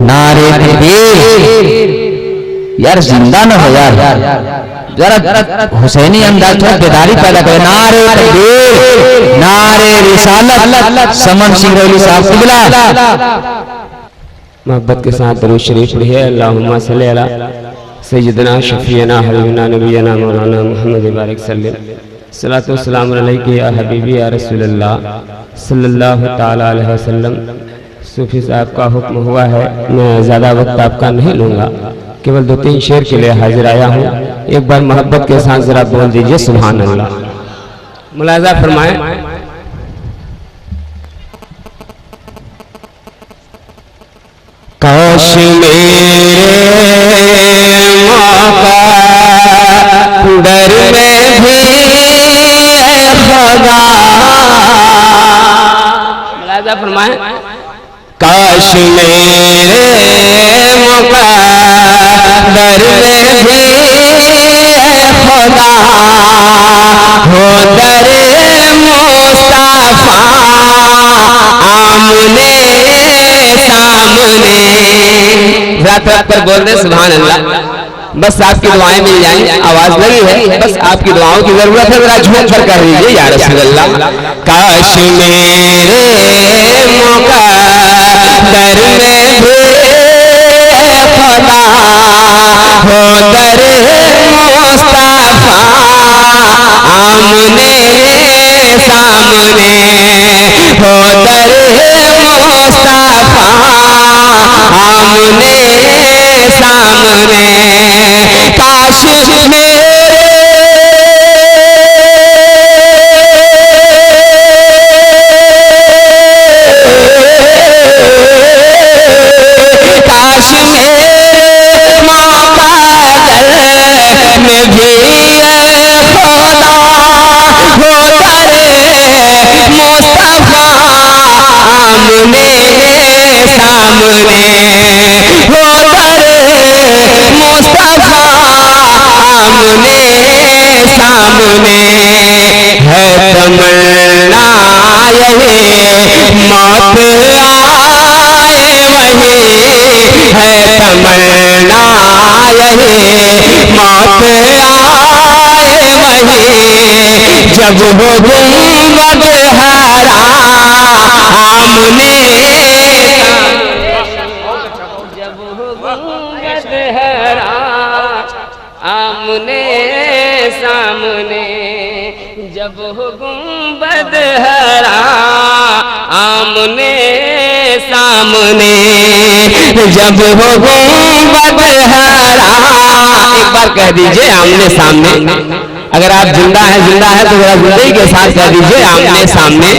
नारे तकबीर। यार जिंदा न हो यार, जरा हुसैनी अंदाज में बेदारी पैदा करे। नारे तकबीर, नारे रिसालत। समन सिंह रौली साहब किबला मोहब्बत के साथ दरूद शरीफ पढ़िए। अल्लाहुम्मा सल्ली अला सय्यदना शफीना हबीबना नबीना मौलाना मुहम्मद बारिक सल्लल्लाहु वस्सलाम अलैहि या हबीबी या रसूलल्लाह सल्लल्लाहु तआला अलैहि वसल्लम। सूफी साहब का हुक्म हुआ है, मैं ज़्यादा वक्त आपका नहीं लूँगा, केवल 2-3 शेर के लिए हाजिर आया हूँ। एक बार मोहब्बत के साथ जरा बोल दीजिए सुभान अल्लाह। मुलाजा फरमाएं। काश मेरे मौका दर में भी है खुदा। मुलाजा फरमाएं। काश मेरे मौका दर में भी है खुदा, हो दरे मुस्तफा आमने सामने। रात रात पर बोल रहे सुभान अल्लाह। बस आपकी दुआएं मिल जाएंगी, आवाज लगी है, बस आपकी दुआओं की जरूरत है। जरा झूम कर कर दीजिए या रसूल अल्लाह। काश मेरे मौका दर में भी खुदा, हो दरे मुस्तफा आमने सामने, हो दरे मुस्तफा आमने सामने। काश मेरे काश मेरे मौका दर में भी खुदा, हो दरे मुस्तफा आमने सामने, हो दरे मुस्तफा आमने सामने। है तमन्ना यही मौत आए वही, है तमन्ना यही मौत आए वही, जब वो गुंबद हरा आमने, जब वो गुंबद हरा आमने सामने, जब वो गुंबद हरा आमने सामने, जब वो गुंबद हरा। एक बार कह दीजिए आमने सामने। अगर आप जिंदा है तो जरा जिंदगी के साथ कह दीजिए आमने सामने।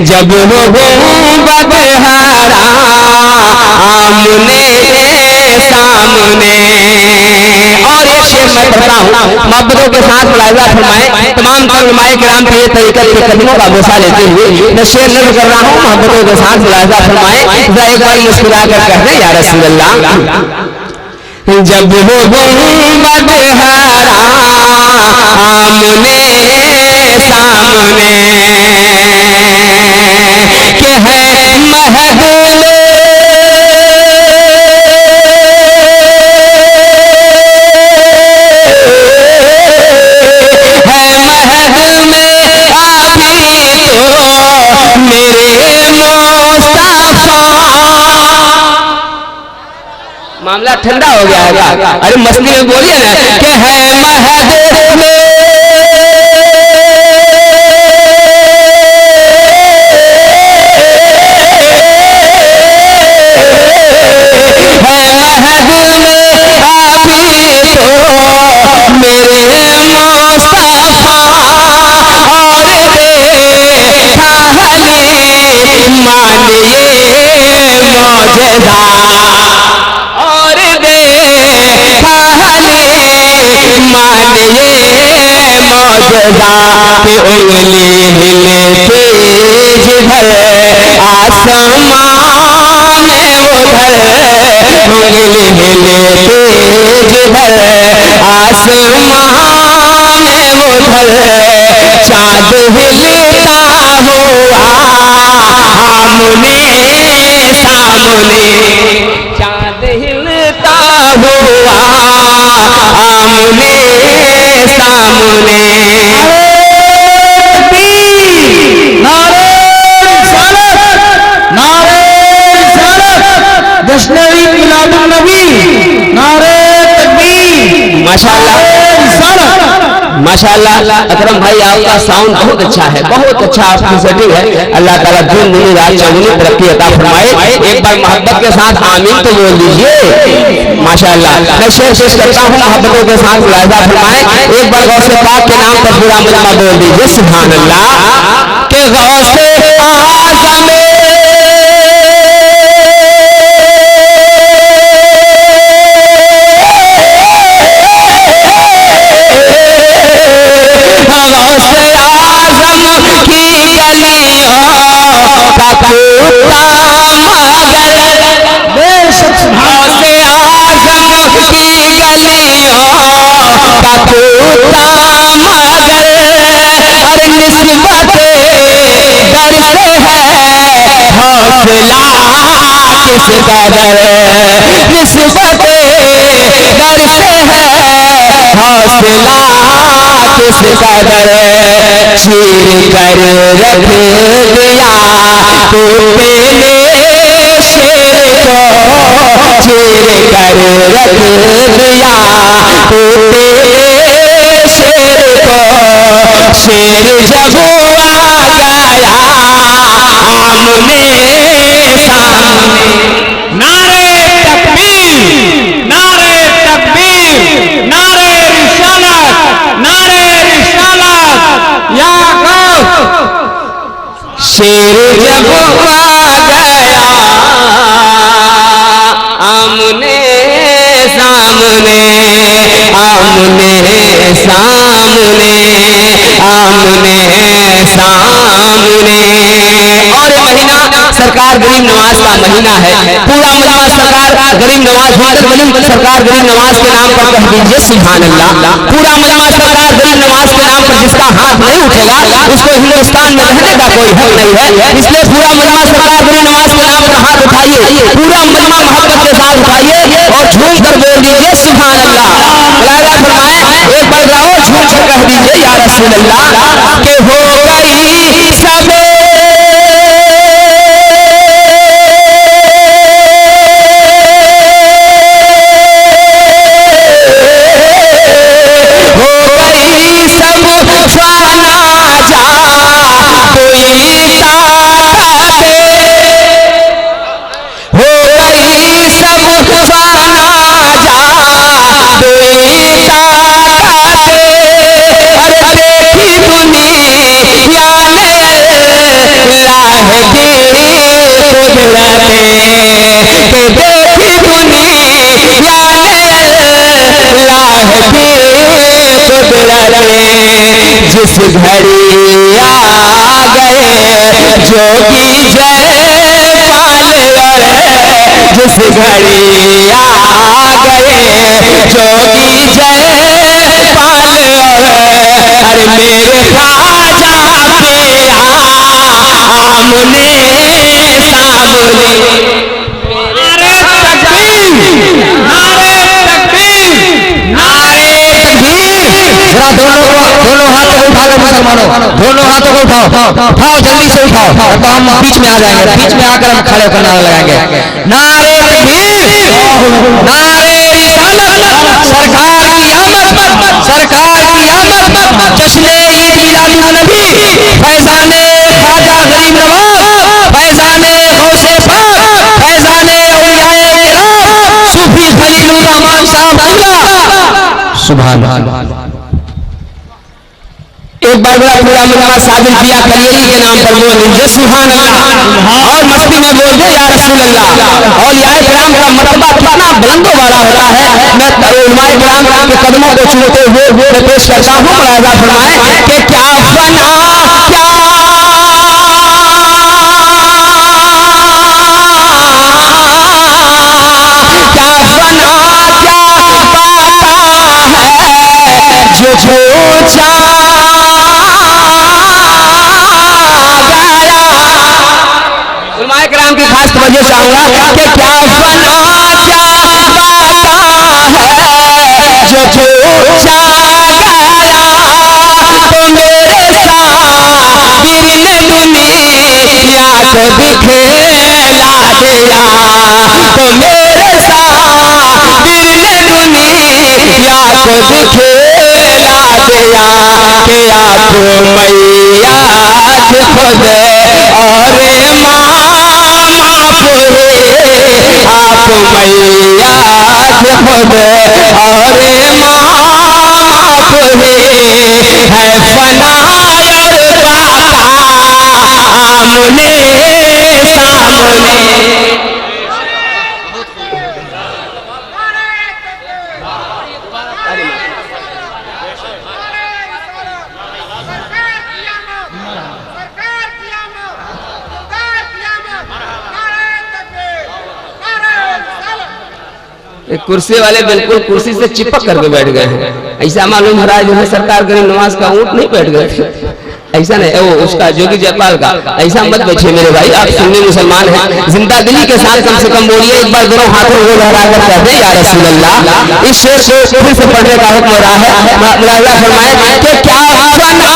जब वो गुंबद हरा आमने सामने। और एक शेर मैं पढ़ता हूँ, मोहब्बतों के साथ मुलाहिजा फरमाएं। तमाम उलमाए किराम के ये तरीक़त के कदमों का बोसा लेते हुए मैं शेर नज़र कर रहा हूँ। मोहब्बतों के साथ मुलाहिजा फरमाएं। जरा एक बार मुस्कुरा कर कहते हैं या रसूल अल्लाह। जब वो गुंबद हरा आमने सामने, के है महल मामला ठंडा हो गया है। अरे मस्ती में बोलिए ना कि है महद में के उंगली हिले जिधर आसमान उधर, उंगली हिले जिधर आसमान उधर, चाँद हिलता हुआ आमने सामने, चाँद आमने सामने। माशाअल्लाह अकरम भाई, आपका साउंड बहुत अच्छा है, बहुत अच्छा आपकी सेटिंग है। अल्लाह ताला दिन दुनी रात चौगुनी तरक्की अता फरमाए। एक बार मोहब्बत के साथ आमीन तो बोल दीजिए। माशाअल्लाह मैं शेर पेश करता हूँ, मोहब्बतों के साथ मुलाहिजा फरमाए। एक बार गौसे पाक के नाम पर पूरा मजमा बोल दीजिए सुभान अल्लाह। के गौसे आज़म किस कदर निस्बत दर से है हौसला किस कदर चीर कर रख दिया तूने शेर को चीर कर रख दिया तूने शेर को शेर जब आ गया आमने सामने। नारे तकबीर, नारे तकबीर, नारे रिसालत, नारे रिसालत या गौस। शेर जब आ गया आमने सामने, आमने सामने, आमने सामने। और महीना सरकार गरीब नवाज का महीना है। पूरा मजमा सरकार गरीब नवाज सरकार गरीब नवाज के नाम पर कह दीजिए सुभान अल्लाह। पूरा मजमा सरकार गरीब नवाज के नाम पर जिसका हाथ नहीं उठेगा उसको हिंदुस्तान में रहने का कोई हक नहीं है। इसलिए पूरा मजमा सरकार गरीब नवाज के नाम पर हाथ उठाइए, पूरा मजमा मोहब्बत के साथ उठाइए और झूम कर बोल दीजिए सुभान अल्लाह। मुलाहिजा फरमाए, एक बार गाओ झूम कर कह दीजिए या रसूल अल्लाह। के हो गई सब जिस घड़ी आ गए जोगी जय पाल, जिस घड़ी आ गए जोगी जय पाल। अरे मेरे ख्वाजा पिया आमने सामने। नारे तकबीर, नारे तकबीर, नारे तकबीर। जरा दोनों हाथ को उठा लो मुसलमानों, दोनों हाथों को उठाओ, उठाओ जल्दी से उठाओ, तो हम बीच में आ जाएंगे, बीच में आकर हम खड़े होकर नारा लगाएंगे। नारे तकबीर, नारे रिसालत, सरकार की आमद, सरकार की आमद, जश्न ईद मिलादुन नबी, फैजाने ख्वाजा गरीब नवाज, फैजाने गौसे पाक, फैजाने औलियाए किराम, सूफी खलीलुर रहमान साहब अल्लाह सुभान अल्लाह। एक बार बड़ा पूरा मजमा साबिल पिया कलियरी के नाम पर बोल दीजिए सुभान अल्लाह और मस्ती में बोल दे या रसूल अल्लाह। और यार किराम का मर्तबा कितना बुलंद वाला होता है। मैं उलमाए किराम के कदमों को छूते हुए पेश करता हूँ। मुलाहिजा फरमाए कि क्या फना क्या जो पूछा कराम की खास तवज्जो चाहूंगा कि क्या फना क्या बाता है जो पूछा मेरे साबिर ने दुनिया को दिखला दिया कि आप मैया थे खुद और माफ हुए, आप मैया थे खुद और माफ हुए, है फना और बाका आमने सामने। कुर्सी वाले बिल्कुल कुर्सी से चिपक करके बैठ गए हैं। ऐसा मालूम हो रहा है जो है सरकार गरीब नवाज का ऊंट नहीं बैठ गए थे, ऐसा नहीं, वो उसका जोगी जयपाल का। ऐसा मत बैठिए मेरे भाई, आप सुन्नी मुसलमान हैं, जिंदा दिली के साथ कम से कम बोलिए एक बार, दोनों हाथों को लहरा कर कहते हैं या रसूल अल्लाह। इस शेर को फिर से पढ़ने का हुक्म हो रहा है। मुलाजा फरमाए कि क्या फना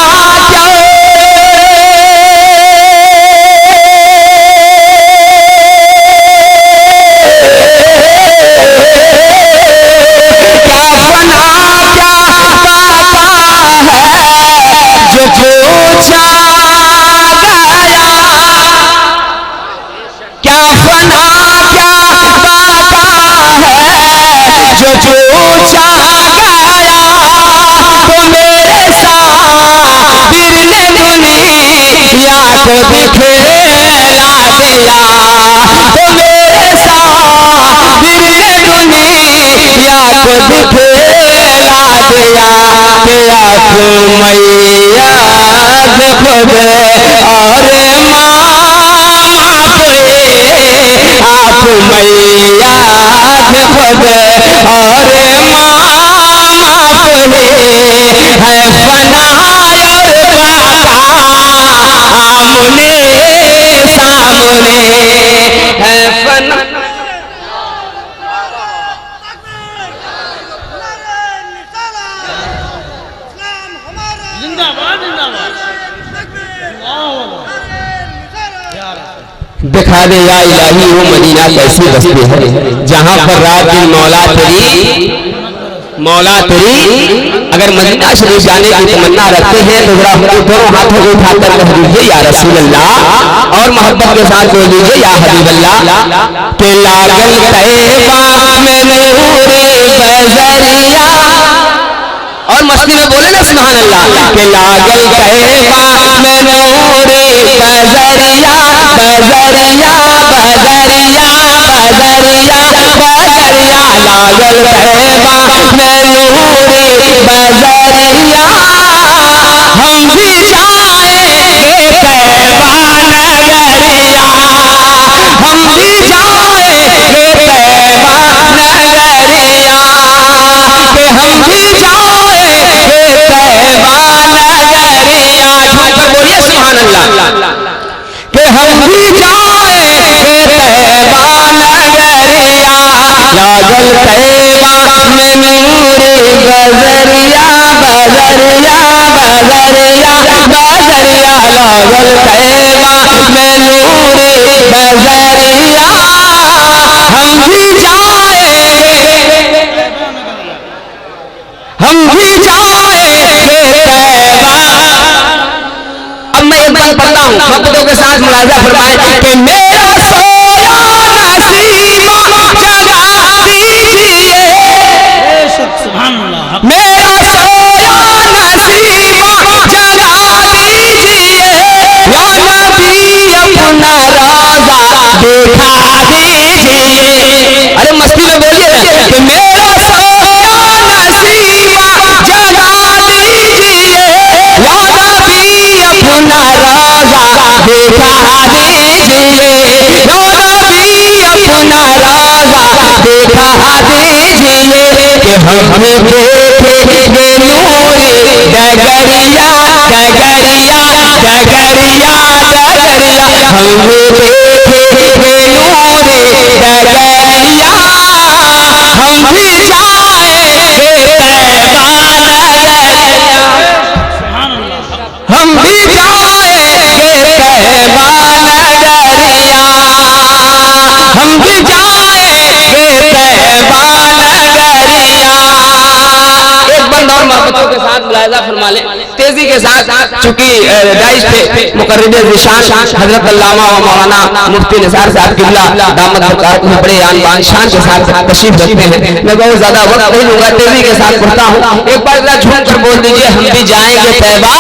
क्या को दिखला दिया, तो मेरे साबिर ने दुनिया को दिखला दिया कि आप मैया थे खुद और माफ हुए, आप मैया थे खुद और माफ हुए, है फना आमने सामने, है फना। दिखा दे या इलाही वो मदीना कैसी बस्ती है जहां पर रात दिन मौला तेरी अगर मदीना शरीफ जाने की तमन्ना रखते हैं तो जरा दोनों हाथों को उठाकर कह दीजिए या रसूल अल्लाह, और मोहब्बत के साथ बोल दीजिए या हबीब अल्लाह। के लागल तैबा में नूरे बजरिया, और मस्ती में बोले ना सुभान अल्लाह। के लागल तैबा में नूरे बजरिया, बजरिया बजरिया बजरिया बजरिया, लागल तैबा में नूरे बजरिया, हम भी जाएंगे तैबा नगरिया, हम भी जाएंगे तैबा नगरिया, कि हम भी जाएंगे तैबा नगरिया। बोलिए सुभान अल्लाह। कि हम भी जाएंगे तैबा नगरिया, लागल तैबा में नूरे बजरिया, बजरिया बजरिया बजरिया, लागल तैबा में नूरे बजरिया, हम भी जाएंगे, हम भी जाएंगे तैबा। अब मैं एक बात पढ़ता हूँ, मोहब्बतों के साथ मुलाजा फरमाए कि मेरा सोया नसीमा जगा दीजिए, मेरा सोया नसीमा जगा दीजिए, या नबी अपना राजा दिखा दीजिए। अरे मस्ती में बोलिए कि मेरा सोया नसीमा जगा दीजिए, या नबी अपना राजा दिखा दीजिए, या नबी अपना राजा दिखा दीजिए। कि हमें देखे नूरे डगरिया डगरिया डगरिया डगरिया, हमें देखे नूरे डगरिया, हम भी जाएंगे तैबा नगरिया, हम भी जाएंगे तैबा नगरिया, हम भी जाएंगे साथ चूंकि दाइश थे मुकर्रम निशान हजरत अल्लामा व मौलाना मुफ्ती निसार साहब किबला दामद बरकातहू बड़े आन बान शान के साथ तशरीफ रखते हैं। मैं बहुत ज्यादा वक्त नहीं लूंगा, तेजी के साथ पढ़ता हूँ। एक बार जरा झूम कर बोल दीजिए, हम भी जाएंगे तैबा।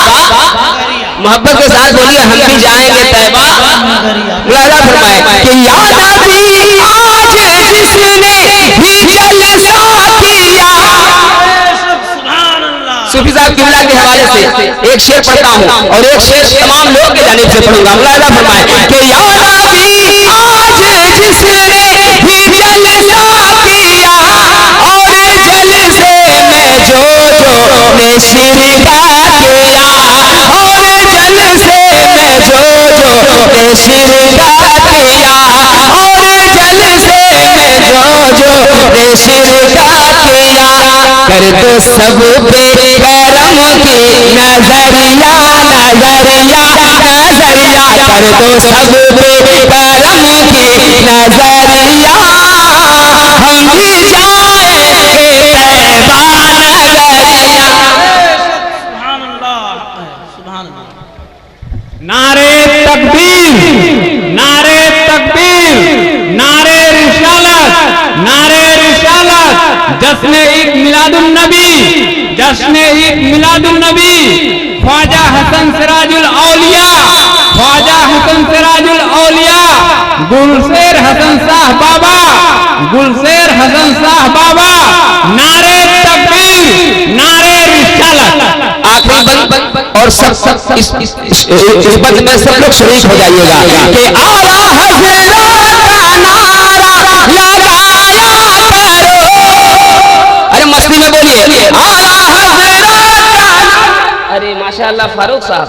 मोहब्बत के साथ बोलिए, हम भी जाएंगे तैबा। मुलाजा फरमाए कि याद आती आज जिसने भी जलसा किया। सूफी साहब किबला के हवाले से एक शेर पढ़ता हूँ और एक शेर तमाम लोग की जानिब से पढ़ूंगा। मुलाजा फरमाए कि याद आती आज जिसने भी जलसा किया और जलसे में जो ने शिरका किया और जलसे में जो ने शिरका किया और जलसे में जो ने शिरका किया। कर दो सब पे करम की नजरिया नजरिया नजरिया, कर दो सब पे करम की नजरिया। हम भी जाएंगे तैबा नगरिया। नारे तकबीर, नारे तकबीर, नारे रिसालत, नारे रिसालत। जश्न ईद मिलादुन नबी, जश्न ईद मिलादुन नबी। ख्वाजा हसन सिराजुल औलिया, ख्वाजा हसन सिराजुल औलिया, गुलशेर हसन शाह बाबा, गुलशेर हसन शाह बाबा। नारे तकबीर, नारे रिसालत। आखिरी बंद और सब इस बंद में सब लोग शरीक हो जाइएगा कि आला हज़रत का नारा लगाया करो। अरे मस्ती में बोलिए, आला हज़रत का। अरे माशाअल्लाह फारूक साहब,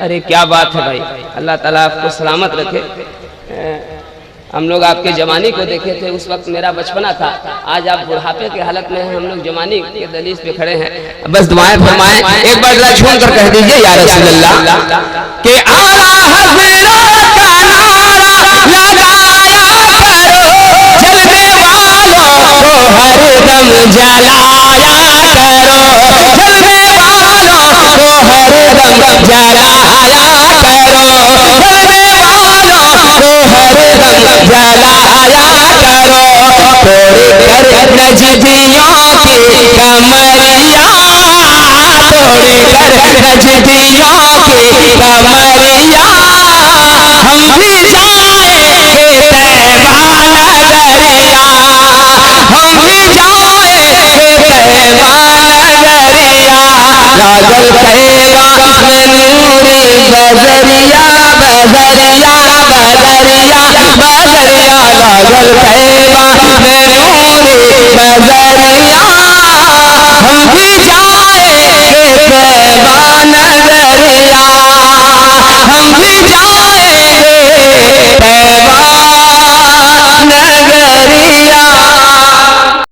अरे क्या बात है भाई, अल्लाह ताला आपको सलामत रखे। हम लोग आपके जवानी को देखे थे, उस वक्त मेरा बचपना था। आज आप बुढ़ापे के हालत में हैं, हम लोग जवानी के दलील पे खड़े हैं। बस दुआएं फरमाएं। एक बार जरा झूम कर कह दीजिए या रसूल अल्लाह के आला हज़रत का नारा लगाया करो। जलने वालों को हरदम जलाया करो, जलने वालों को हरदम जलाया करो, जलने वालों को हरदम जलाया करो। तोड़ कर नजदियों की कमरिया, तोड़ कर नजदियों की कमरिया। हम भी जाएंगे तैबा नगरिया, हम भी जाएंगे तैबा नगरिया। लागल तैबा में नूरी बजरिया बजरिया बजरिया बजरिया। लागल तैबा में